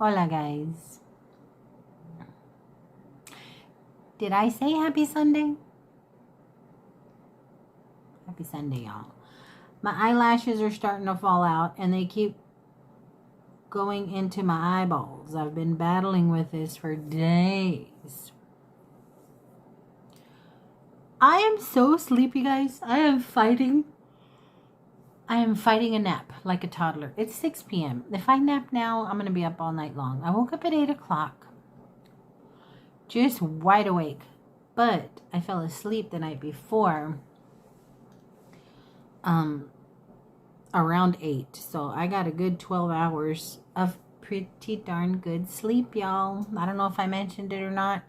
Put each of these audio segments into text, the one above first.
Hola guys. Did I say happy Sunday? Happy Sunday, y'all. My eyelashes are starting to fall out and they keep going into my eyeballs. I've been battling with this for days. I am so sleepy, guys. I am fighting a nap like a toddler. It's 6 p.m. If I nap now, I'm going to be up all night long. I woke up at 8 o'clock. Just wide awake. But I fell asleep the night before. Around 8. So I got a good 12 hours of pretty darn good sleep, y'all. I don't know if I mentioned it or not,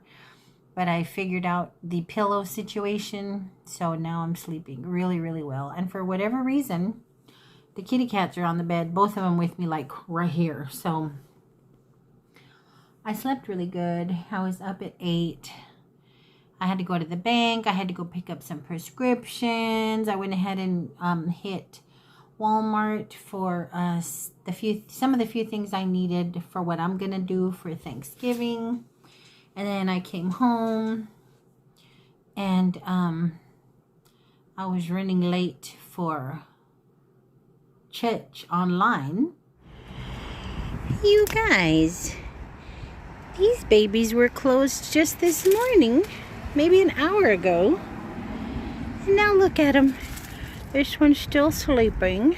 but I figured out the pillow situation. So now I'm sleeping really, really well. And for whatever reason, the kitty cats are on the bed, both of them with me, like right here. So I slept really good. I was up at 8. I had to go to the bank. I had to go pick up some prescriptions. I went ahead and hit Walmart for some of the few things I needed for what I'm gonna do for Thanksgiving. And then I came home and I was running late for church online. You guys, these babies were closed just this morning, maybe an hour ago. And now look at them. This one's still sleeping.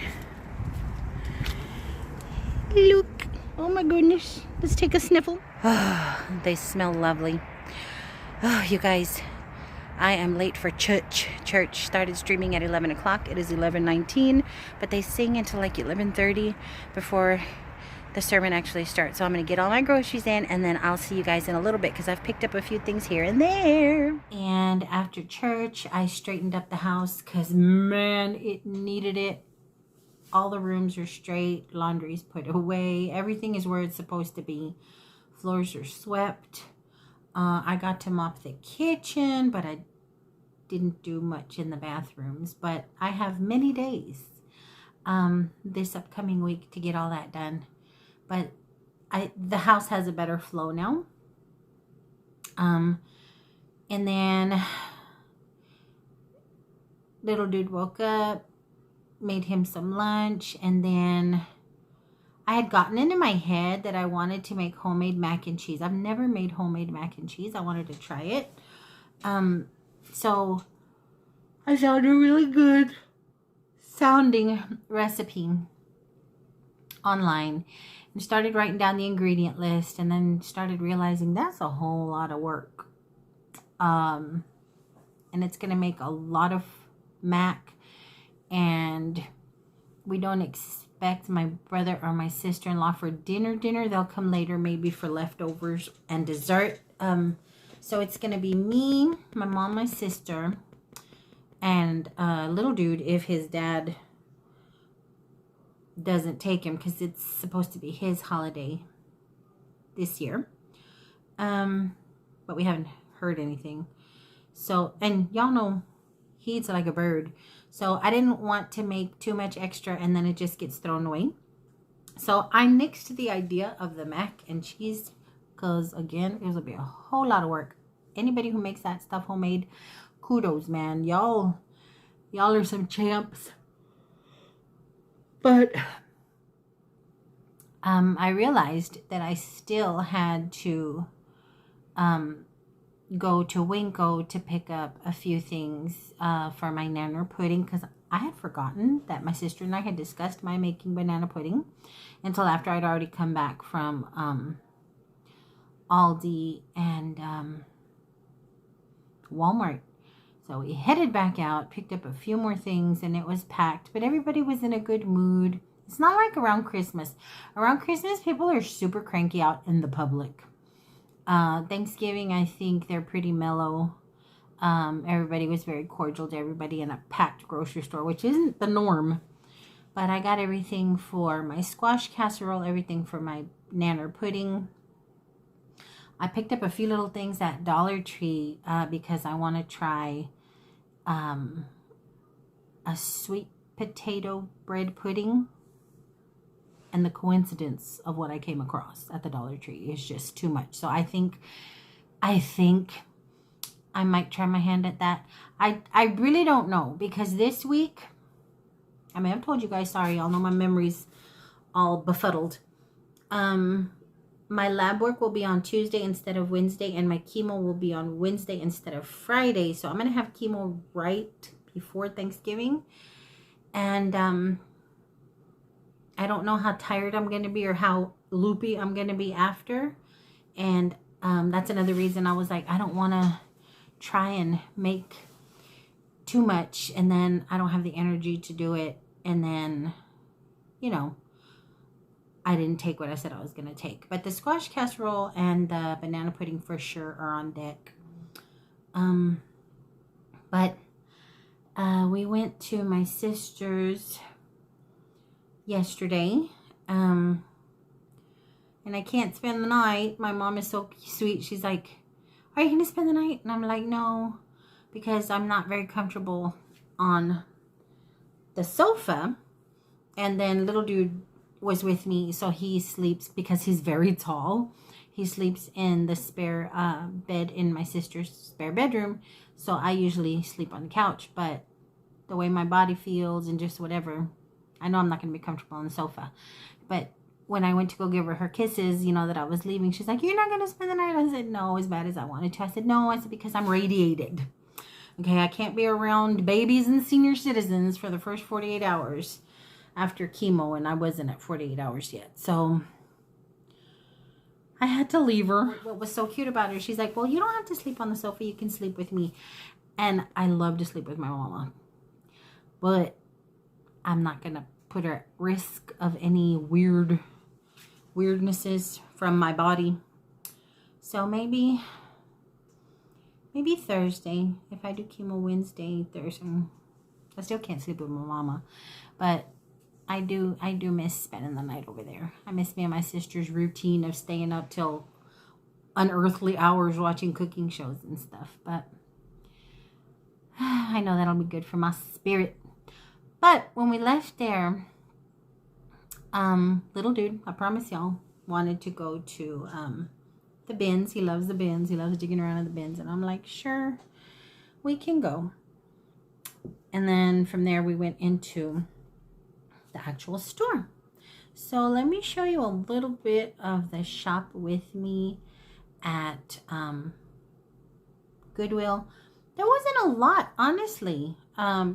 Look. Oh my goodness. Let's take a sniffle. Oh, they smell lovely. Oh, you guys, I am late for church. Church started streaming at 11 o'clock. It is 11:19, but they sing until like 11:30 before the sermon actually starts. So I'm going to get all my groceries in, and then I'll see you guys in a little bit because I've picked up a few things here and there. And after church, I straightened up the house because, man, it needed it. All the rooms are straight. Laundry's put away. Everything is where it's supposed to be. Floors are swept. I got to mop the kitchen, but I didn't do much in the bathrooms. But I have many days this upcoming week to get all that done. But the house has a better flow now. And then little dude woke up, made him some lunch, and then I had gotten into my head that I wanted to make homemade mac and cheese. I've never made homemade mac and cheese. I wanted to try it. So I found a really good sounding recipe online and started writing down the ingredient list, and then started realizing that's a whole lot of work. And it's going to make a lot of mac, and we don't expect my brother or my sister-in-law for dinner. They'll come later, maybe for leftovers and dessert. So it's going to be me, my mom, my sister, and little dude if his dad doesn't take him, because it's supposed to be his holiday this year. But we haven't heard anything. So, and y'all know he eats like a bird. So I didn't want to make too much extra and then it just gets thrown away. So I nixed the idea of the mac and cheese because, again, it would be a whole lot of work. Anybody who makes that stuff homemade, kudos, man. Y'all are some champs. But I realized that I still had to go to Winco to pick up a few things for my nanner pudding, because I had forgotten that my sister and I had discussed my making banana pudding until after I'd already come back from Aldi and Walmart. So we headed back out, picked up a few more things, and it was packed. But everybody was in a good mood. It's not like around Christmas. Around Christmas, people are super cranky out in the public. Thanksgiving, I think they're pretty mellow. Everybody was very cordial to everybody in a packed grocery store, which isn't the norm. But I got everything for my squash casserole, everything for my nanner pudding. I picked up a few little things at Dollar Tree because I want to try a sweet potato bread pudding. and the coincidence of what I came across at the Dollar Tree is just too much. So I think I might try my hand at that. I really don't know, because this week, I may have told you guys, sorry, y'all know my memory's all befuddled. My lab work will be on Tuesday instead of Wednesday, and my chemo will be on Wednesday instead of Friday. So I'm going to have chemo right before Thanksgiving. And I don't know how tired I'm going to be or how loopy I'm going to be after. And that's another reason I was like, I don't want to try and make too much, and then I don't have the energy to do it. And then, you know, I didn't take what I said I was going to take. But the squash casserole and the banana pudding for sure are on deck. But we went to my sister's yesterday. And I can't spend the night. My mom is so sweet. She's like, are you going to spend the night? And I'm like, no, because I'm not very comfortable on the sofa. And then little dude was with me, so he sleeps, because he's very tall, he sleeps in the spare bed in my sister's spare bedroom. So I usually sleep on the couch, but the way my body feels and just whatever, I know I'm not going to be comfortable on the sofa. But when I went to go give her kisses, you know, that I was leaving, she's like, you're not going to spend the night? I said, no, as bad as I wanted to. I said, no. I said, because I'm radiated. Okay, I can't be around babies and senior citizens for the first 48 hours after chemo, and I wasn't at 48 hours yet. So I had to leave her. What was so cute about her, she's like, well, you don't have to sleep on the sofa. You can sleep with me. And I love to sleep with my mama. But I'm not going to put her at risk of any weirdnesses from my body. So maybe Thursday, if I do chemo Wednesday, Thursday. I still can't sleep with my mama, but I do miss spending the night over there. I miss me and my sister's routine of staying up till unearthly hours watching cooking shows and stuff. But I know that'll be good for my spirit. But when we left there, little dude, I promise y'all, wanted to go to the bins. He loves the bins. He loves digging around in the bins. And I'm like, sure, we can go. And then from there, we went into the actual store. So let me show you a little bit of the shop with me at Goodwill. There wasn't a lot, honestly. Or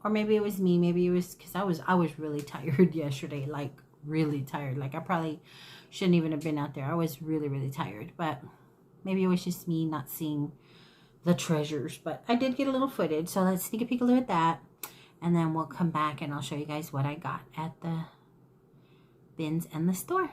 maybe it was me. Maybe it was because I was really tired yesterday. Like, really tired. Like, I probably shouldn't even have been out there. I was really, really tired. But maybe it was just me not seeing the treasures. But I did get a little footage. So let's sneak a peek a little at that. And then we'll come back and I'll show you guys what I got at the bins and the store.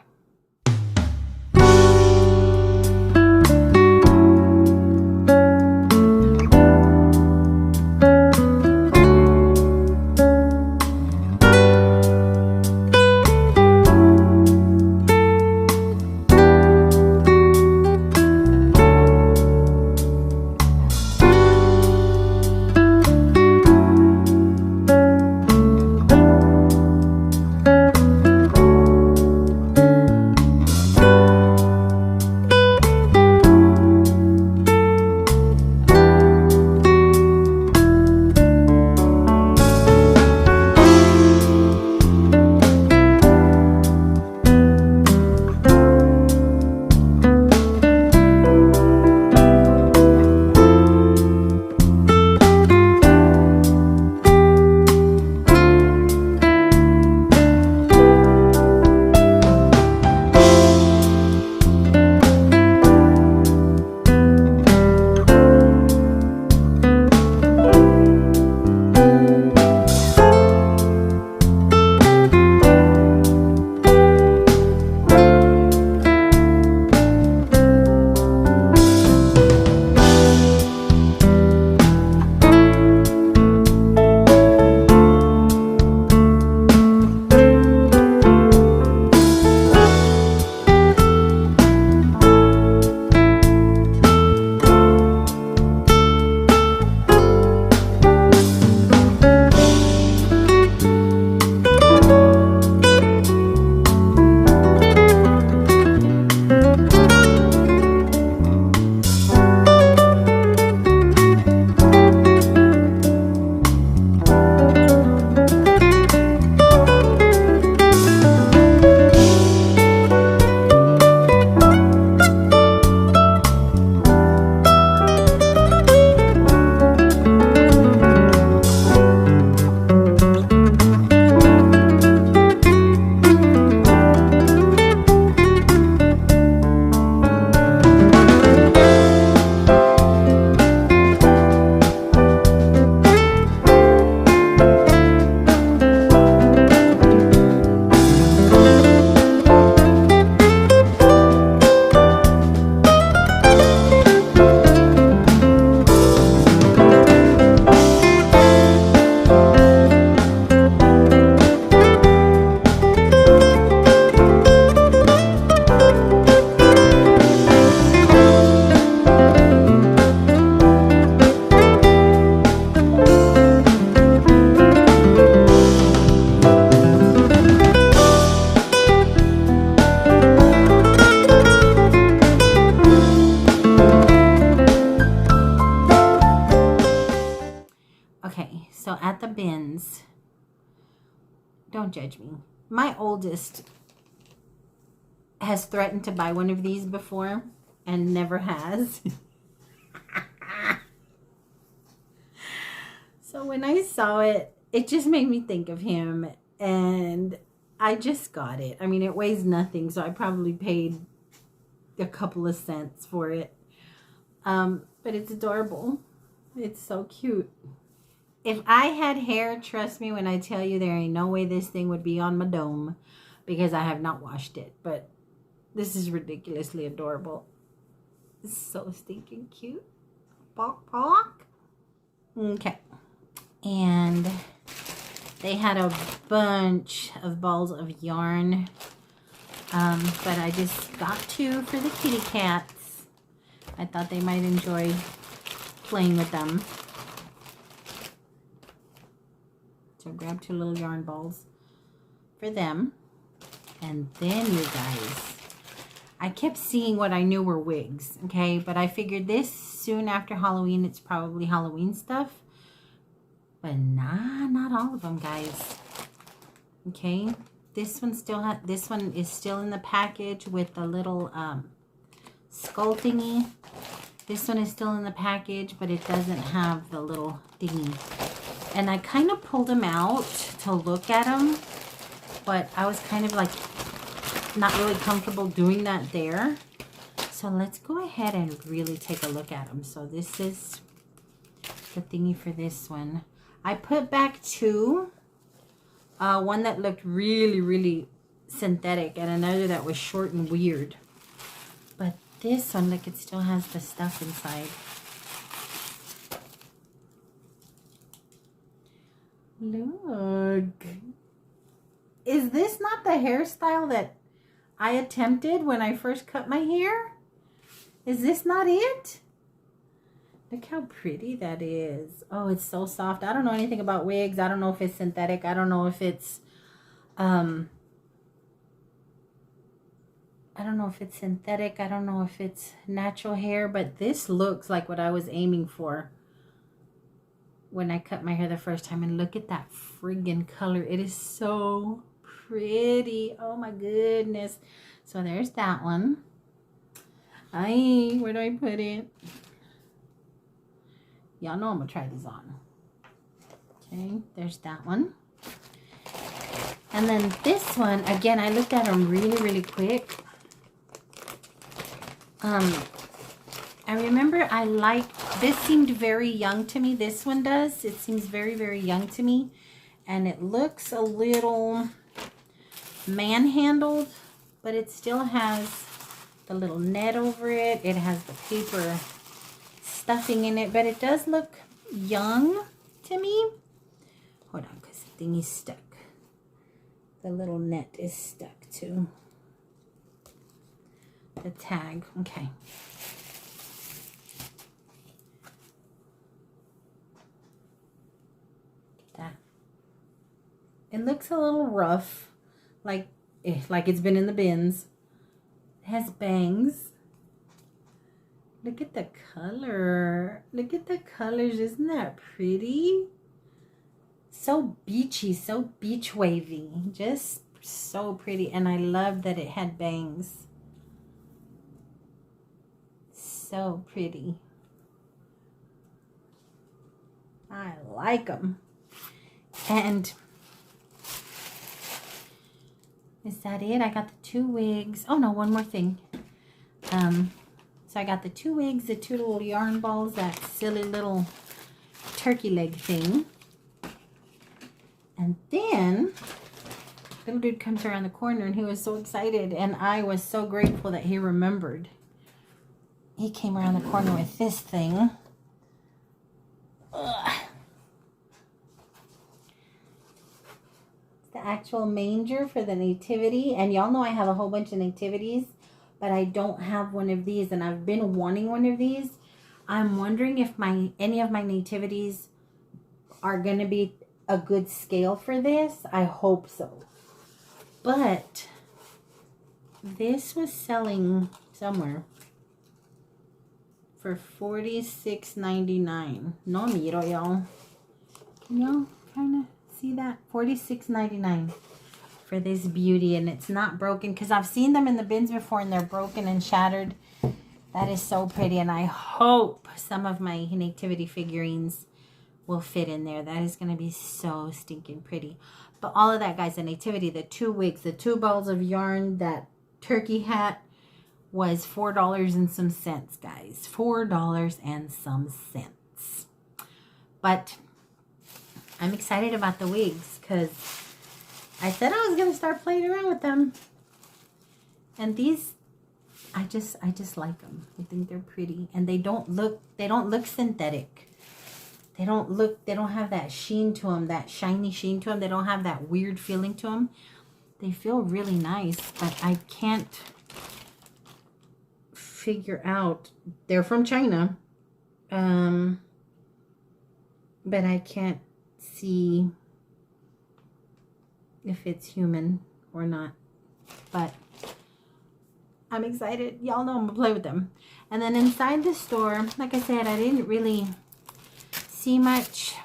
my oldest has threatened to buy one of these before and never has. So when I saw it, it just made me think of him, and I just got it. I mean, it weighs nothing, so I probably paid a couple of cents for it. But it's adorable. It's so cute. If I had hair, trust me when I tell you there ain't no way this thing would be on my dome, because I have not washed it. But this is ridiculously adorable. It's so stinking cute. Bok bok. Okay. And they had a bunch of balls of yarn. But I just got 2 for the kitty cats. I thought they might enjoy playing with them. So grab 2 little yarn balls for them. And then, you guys, I kept seeing what I knew were wigs, okay? But I figured this soon after Halloween, it's probably Halloween stuff. But nah, not all of them, guys. Okay? This one is still in the package with the little skull thingy. This one is still in the package, but it doesn't have the little thingy. And I kind of pulled them out to look at them, but I was kind of like not really comfortable doing that there. So let's go ahead and really take a look at them. So this is the thingy for this one. I put back 2. One that looked really, really synthetic, and another that was short and weird. But this one, look, it still has the stuff inside. Look. Is this not the hairstyle that I attempted when I first cut my hair? Is this not it? Look how pretty that is. Oh, it's so soft. I don't know anything about wigs. I don't know if it's synthetic. I don't know if it's synthetic. I don't know if it's natural hair, but this looks like what I was aiming for when I cut my hair the first time. And look at that friggin' color. It is so pretty. Oh my goodness. So there's that one. Where do I put it? Y'all know I'm gonna try these on. Okay, there's that one. And then this one, again, I looked at them really, really quick. I remember I liked, this seemed very young to me. This one does. It seems very, very young to me. And it looks a little manhandled, but it still has the little net over it. It has the paper stuffing in it, but it does look young to me. Hold on, because the thingy's stuck. The little net is stuck to the tag. Okay. That. It looks a little rough, like it's been in the bins. It has bangs. Look at the color. Look at the colors. Isn't that pretty? So beachy, so beach wavy. Just so pretty. And I love that it had bangs. So pretty. I like them. And is that it? I got the 2 wigs. Oh no, one more thing. So I got the 2 wigs, the 2 little yarn balls, that silly little turkey leg thing. And then little dude comes around the corner and he was so excited, and I was so grateful that he remembered. He came around the corner with this thing. Ugh. It's the actual manger for the nativity, and y'all know I have a whole bunch of nativities, but I don't have one of these, and I've been wanting one of these. I'm wondering if any of my nativities are going to be a good scale for this. I hope so. But this was selling somewhere for $46.99. No miro, y'all. Can y'all kind of see that? $46.99. for this beauty, and it's not broken, because I've seen them in the bins before and they're broken and shattered. That is so pretty, and I hope some of my nativity figurines will fit in there. That is going to be so stinking pretty. But all of that, guys, the nativity, the 2 wigs, the 2 balls of yarn, that turkey hat was $4 and some cents, guys. $4 and some cents. But I'm excited about the wigs, because I said I was going to start playing around with them. And these, I just like them. I think they're pretty, and they don't look synthetic. They don't have that sheen to them, that shiny sheen to them. They don't have that weird feeling to them. They feel really nice, but I can't figure out. They're from China. But I can't see if it's human or not. But I'm excited. Y'all know I'm gonna play with them. And then inside the store, like I said, I didn't really see much,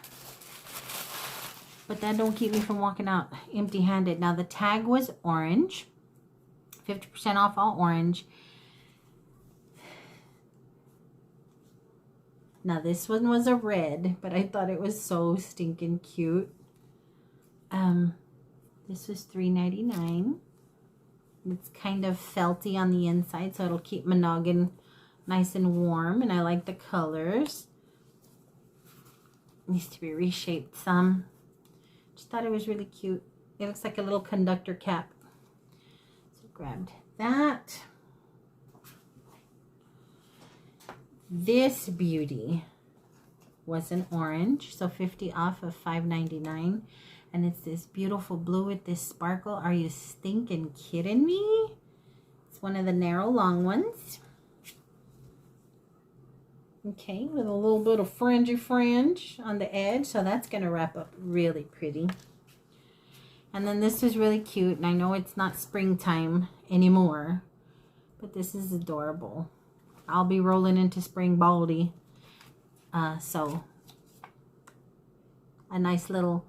but that don't keep me from walking out empty-handed. Now the tag was orange, 50% off all orange. Now this one was a red, but I thought it was so stinking cute. This was $3.99. It's kind of felty on the inside, so it'll keep my noggin nice and warm, and I like the colors. Needs to be reshaped some. Just thought it was really cute. It looks like a little conductor cap. So grabbed that. This beauty was an orange, so 50 off of $5.99, and it's this beautiful blue with this sparkle. Are you stinking kidding me? It's one of the narrow long ones. Okay, with a little bit of fringe on the edge, so that's going to wrap up really pretty. And then this is really cute, and I know it's not springtime anymore, but this is adorable. I'll be rolling into spring baldy, so a nice little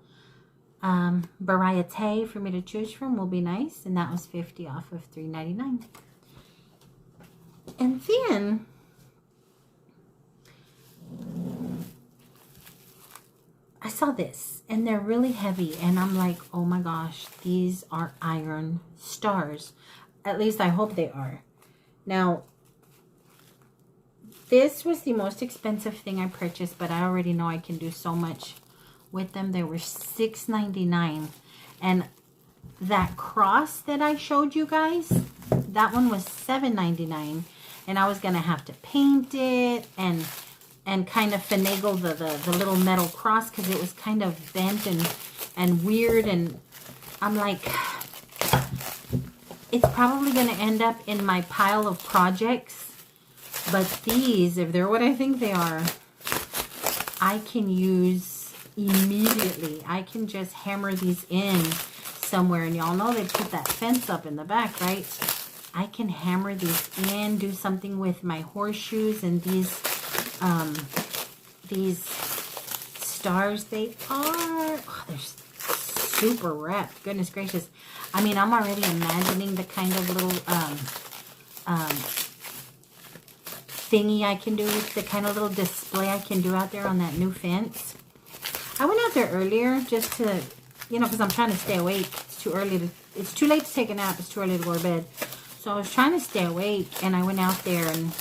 variety for me to choose from will be nice, and that was 50 off of $3.99. And then I saw this, and they're really heavy, and I'm like, oh my gosh, these are iron stars. At least I hope they are. Now, this was the most expensive thing I purchased, but I already know I can do so much with them. They were $6.99, and that cross that I showed you guys, that one was $7.99, and I was gonna have to paint it and kind of finagle the little metal cross, because it was kind of bent and weird, and I'm like, it's probably going to end up in my pile of projects. But these, if they're what I think they are, I can use immediately. I can just hammer these in somewhere, and y'all know they put that fence up in the back, right? I can hammer these in, do something with my horseshoes, and these stars, they are, oh, they're super wrapped. Goodness gracious. I mean, I'm already imagining the kind of little thingy I can do, with the kind of little display I can do out there on that new fence. I went out there earlier just to, you know, because I'm trying to stay awake. It's too early to, it's too late to take a nap. It's too early to go to bed. So I was trying to stay awake, and I went out there and,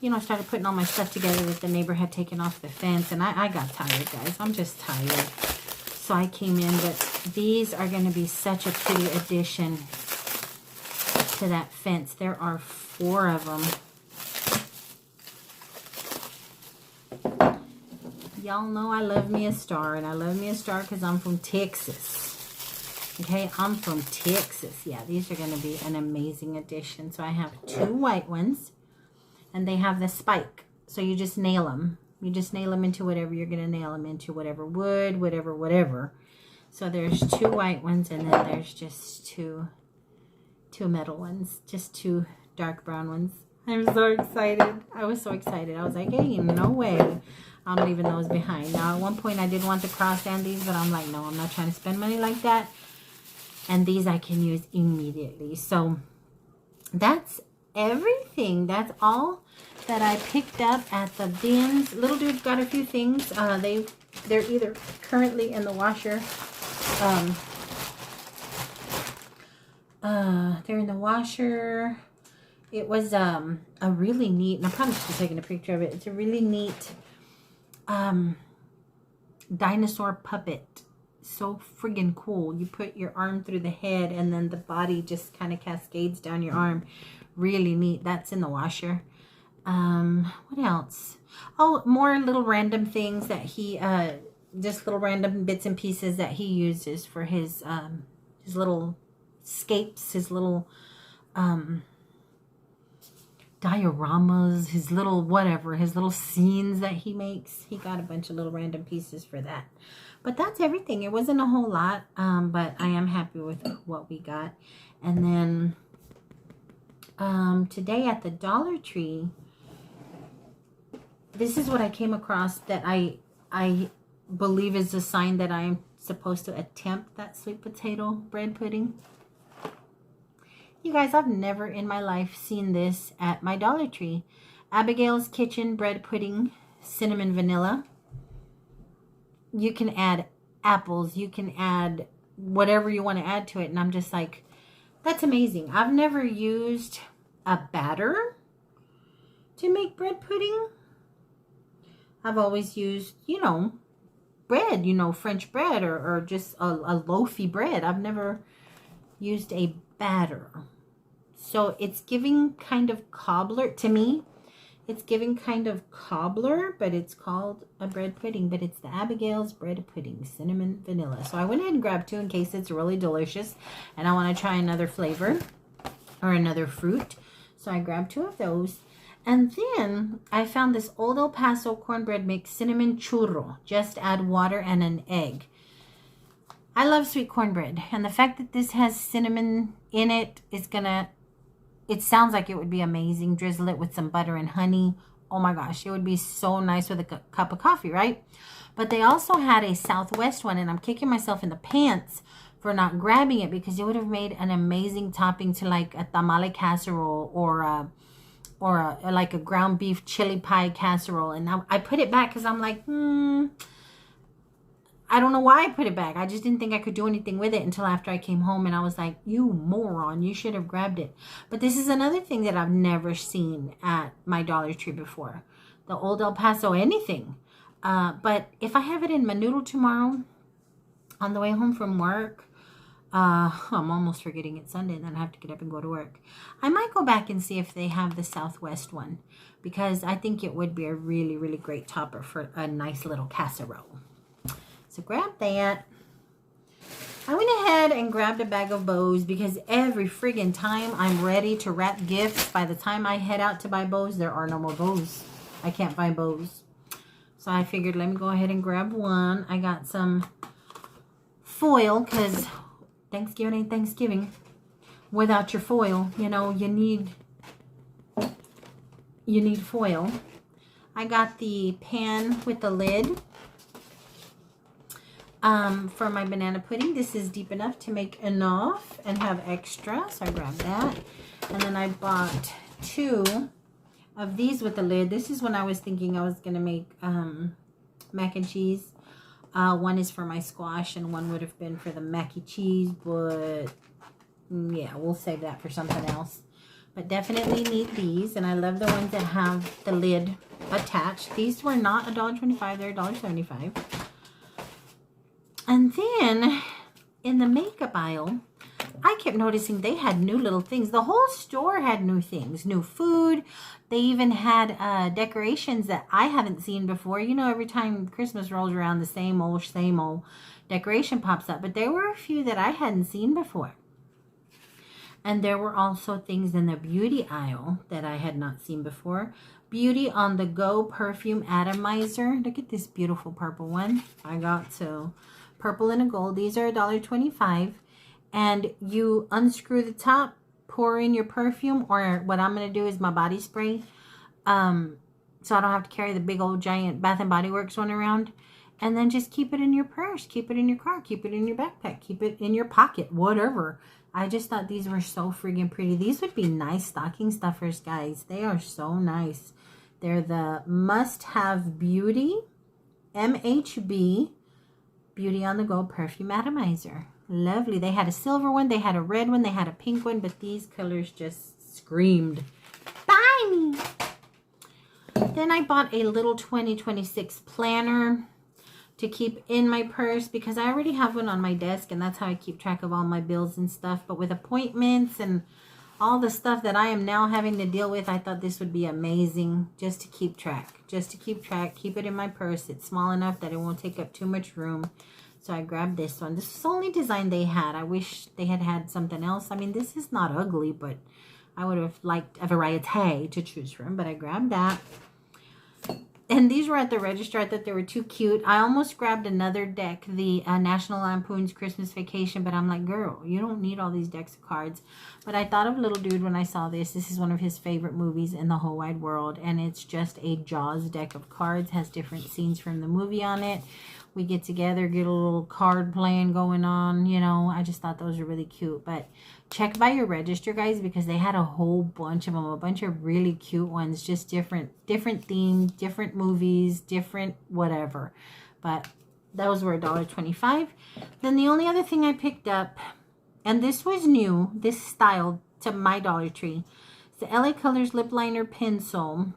you know, started putting all my stuff together that the neighbor had taken off the fence. And I got tired, guys. I'm just tired. So I came in, but these are going to be such a pretty addition to that fence. There are 4 of them. Y'all know I love me a star, and I love me a star because I'm from Texas. Okay, I'm from Texas. Yeah, these are going to be an amazing addition. So I have 2 white ones, and they have the spike. So you just nail them. You just nail them into whatever you're going to nail them into, whatever wood, whatever. So there's 2 white ones, and then there's just two metal ones, just 2 dark brown ones. I'm so excited. I was so excited. I was like, hey, no way I'm leaving those behind. Now, at one point, I did want to cross and these, but I'm like, no, I'm not trying to spend money like that. And these I can use immediately. So that's everything. That's all that I picked up at the bins. Little dude's got a few things. They're either currently in the washer. They're in the washer. It was a really neat, and I probably should have taken a picture of it. It's a really neat dinosaur puppet. So friggin' cool. You put your arm through the head and then the body just kind of cascades down your arm. Really neat. That's in the washer. What else? Oh, more little random things that he just little random bits and pieces that he uses for his little scapes, his little dioramas, his little whatever, his little scenes that he makes. He got a bunch of little random pieces for that. But that's everything. It wasn't a whole lot, but I am happy with what we got. And then today at the Dollar Tree, this is what I came across that I believe is a sign that I am supposed to attempt that sweet potato bread pudding. You guys, I've never in my life seen this at my Dollar Tree. Abigail's Kitchen bread pudding, cinnamon vanilla. You can add apples. You can add whatever you want to add to it. And I'm just like, that's amazing. I've never used a batter to make bread pudding. I've always used, bread, French bread or just a loafy bread. I've never used a batter. So it's giving kind of cobbler to me. It's giving kind of cobbler, but it's called a bread pudding. But it's the Abigail's bread pudding, cinnamon vanilla. So I went ahead and grabbed 2 in case it's really delicious. And I want to try another flavor or another fruit. So I grabbed 2 of those. And then I found this Old El Paso cornbread mix, cinnamon churro. Just add water and an egg. I love sweet cornbread. And the fact that this has cinnamon in it is gonna... It sounds like it would be amazing. Drizzle it with some butter and honey. Oh my gosh, it would be so nice with a cup of coffee, right? But they also had a Southwest one, and I'm kicking myself in the pants for not grabbing it because it would have made an amazing topping to like a tamale casserole or like a ground beef chili pie casserole. And I put it back because I'm like, I don't know why I put it back. I just didn't think I could do anything with it until after I came home. And I was like, you moron, you should have grabbed it. But this is another thing that I've never seen at my Dollar Tree before. The Old El Paso anything. But if I have it in my noodle tomorrow on the way home from work, I'm almost forgetting it's Sunday and then I have to get up and go to work. I might go back and see if they have the Southwest one because I think it would be a really, really great topper for a nice little casserole. So grab that. I went ahead and grabbed a bag of bows because every friggin' time I'm ready to wrap gifts, by the time I head out to buy bows, there are no more bows. I can't find bows. So I figured let me go ahead and grab one. I got some foil because Thanksgiving ain't Thanksgiving without your foil. You need foil. I got the pan with the lid. For my banana pudding. This is deep enough to make enough and have extra, so I grabbed that. And then I bought 2 of these with the lid. This is when I was thinking I was going to make mac and cheese. One is for my squash and one would have been for the mac and cheese, but yeah, we'll save that for something else. But definitely need these, and I love the ones that have the lid attached. These were not $1.25, they're $1.75. And then in the makeup aisle, I kept noticing they had new little things. The whole store had new things, new food. They even had decorations that I haven't seen before. Every time Christmas rolls around, the same old decoration pops up. But there were a few that I hadn't seen before. And there were also things in the beauty aisle that I had not seen before. Beauty on the Go perfume atomizer. Look at this beautiful purple one. I got so purple and a gold. These are $1.25. And you unscrew the top, pour in your perfume, or what I'm going to do is my body spray. So I don't have to carry the big old giant Bath and Body Works one around. And then just keep it in your purse, keep it in your car, keep it in your backpack, keep it in your pocket, whatever. I just thought these were so friggin' pretty. These would be nice stocking stuffers, guys. They are so nice. They're the Must Have Beauty MHB Beauty on the Go Perfume Atomizer. Lovely. They had a silver one, they had a red one, they had a pink one, but these colors just screamed, buy me. Then I bought a little 2026 planner to keep in my purse because I already have one on my desk, and that's how I keep track of all my bills and stuff. But with appointments and all the stuff that I am now having to deal with, I thought this would be amazing just to keep track. Just to keep track, keep it in my purse. It's small enough that it won't take up too much room. So I grabbed this one. This is the only design they had. I wish they had had something else. I mean, this is not ugly, but I would have liked a variety to choose from. But I grabbed that. And these were at the register. I thought they were too cute. I almost grabbed another deck, the National Lampoon's Christmas Vacation, but I'm like, girl, you don't need all these decks of cards. But I thought of Little Dude when I saw this. This is one of his favorite movies in the whole wide world, and it's just a Jaws deck of cards. Has different scenes from the movie on it. We get together, get a little card playing going on, you know. I just thought those were really cute. But check by your register, guys, because they had a whole bunch of them, a bunch of really cute ones, just different themes, different movies, different whatever. But those were $1.25. Then the only other thing I picked up, and this was new, this style to my Dollar Tree, it's the LA Colors Lip Liner Pencil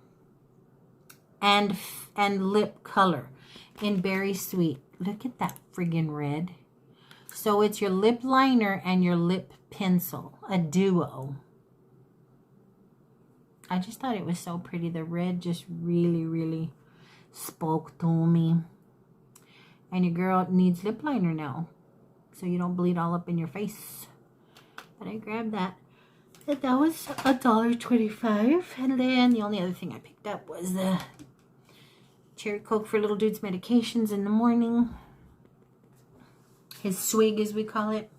and lip color in Berry Sweet. Look at that friggin' red. So it's your lip liner and your lip pencil, a duo. I just thought it was so pretty. The red just really, really spoke to me. And your girl needs lip liner now, so you don't bleed all up in your face. But I grabbed that. And that was $1.25. And then the only other thing I picked up was the Cherry Coke for Little Dude's medications in the morning. His swig, as we call it.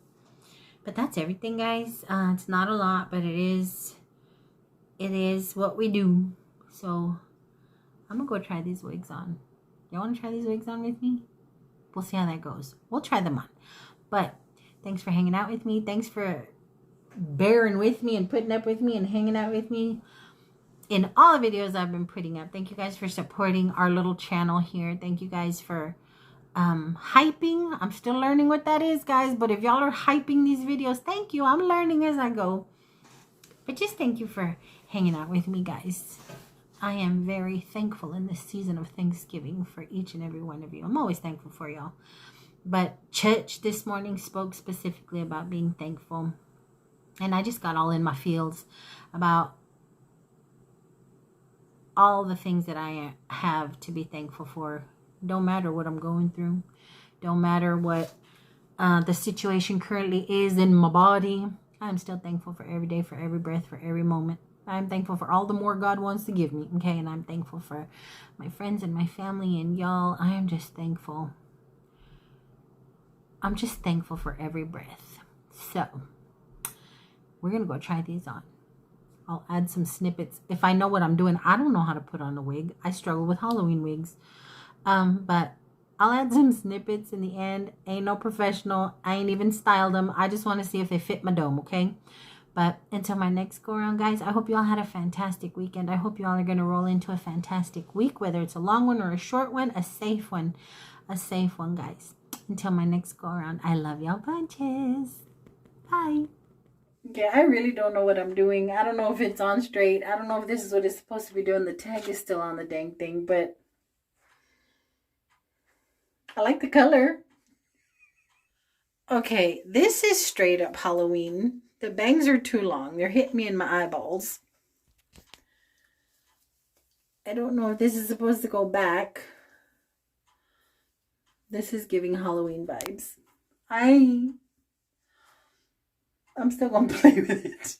But that's everything, guys. It's not a lot, but it is what we do. So I'm gonna go try these wigs on. Y'all want to try these wigs on with me? We'll see how that goes. We'll try them on. But thanks for hanging out with me. Thanks for bearing with me and putting up with me and hanging out with me in all the videos I've been putting up. Thank you guys for supporting our little channel here. Thank you guys for hyping. I'm still learning what that is, guys, but if y'all are hyping these videos, thank you. I'm learning as I go. But just thank you for hanging out with me, guys. I am very thankful in this season of Thanksgiving for each and every one of you. I'm always thankful for y'all. But church this morning spoke specifically about being thankful. And I just got all in my feels about all the things that I have to be thankful for. Don't matter what I'm going through. Don't matter what the situation currently is in my body. I'm still thankful for every day, for every breath, for every moment. I'm thankful for all the more God wants to give me. Okay, and I'm thankful for my friends and my family and y'all. I am just thankful. I'm just thankful for every breath. So, we're going to go try these on. I'll add some snippets. If I know what I'm doing, I don't know how to put on a wig. I struggle with Halloween wigs. But I'll add some snippets in the end. Ain't no professional. I ain't even styled them. I just want to see if they fit my dome, okay? But until my next go around, guys, I hope you all had a fantastic weekend. I hope you all are going to roll into a fantastic week, whether it's a long one or a short one, a safe one. A safe one, guys. Until my next go around, I love y'all bunches. Bye. Okay, I really don't know what I'm doing. I don't know if it's on straight. I don't know if this is what it's supposed to be doing. The tag is still on the dang thing, but I like the color. Okay, this is straight up Halloween. The bangs are too long. They're hitting me in my eyeballs. I don't know if this is supposed to go back. This is giving Halloween vibes. I'm still going to play with it.